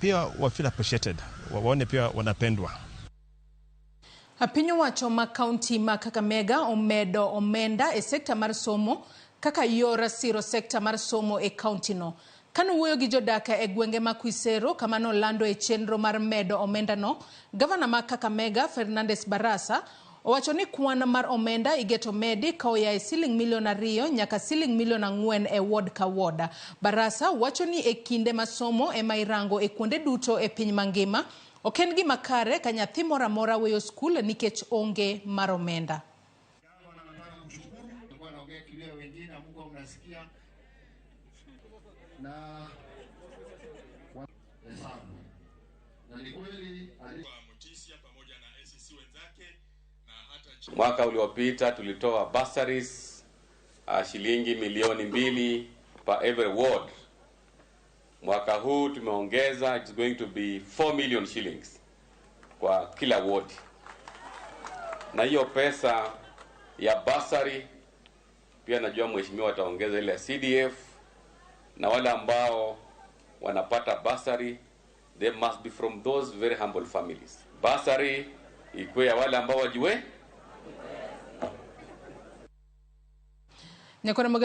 pia wa feel appreciated, waone pia wanapendwa. Apinyo wacho ma Kaonti ma Kakamega omedo omenda e sekta mar somo kaka yora siro sekta mar somo e kaunti no. Kanu wuoyo gi jodaka e gwenge ma Kwisero kamano lando e chenro mar medo omenda no, Gavana ma Kakamega Fernandes Barasa owacho ni kwan mar omenda igeto medi ka oya e siling milion 2 nyaka siling milion 4 e ward ka ward. Barasa wacho ni e kinde masomo e mairango e kuonde duto e piny mangima oken gima kare ka nyathi moro amora weyo skul nikech onge mar omenda. Mwaka uliopita tulitoa bursaries shilingi milioni 2 per every ward. Mwaka huu tumeongeza, it's going to be 4 million shillings kwa kila ward. Na hiyo pesa ya bursary pia najua mheshimiwa ataongeza ile CDF, na wale ambao wanapata bursary they must be from those very humble families. Bursary ikuwe ya wale ambao wajiwe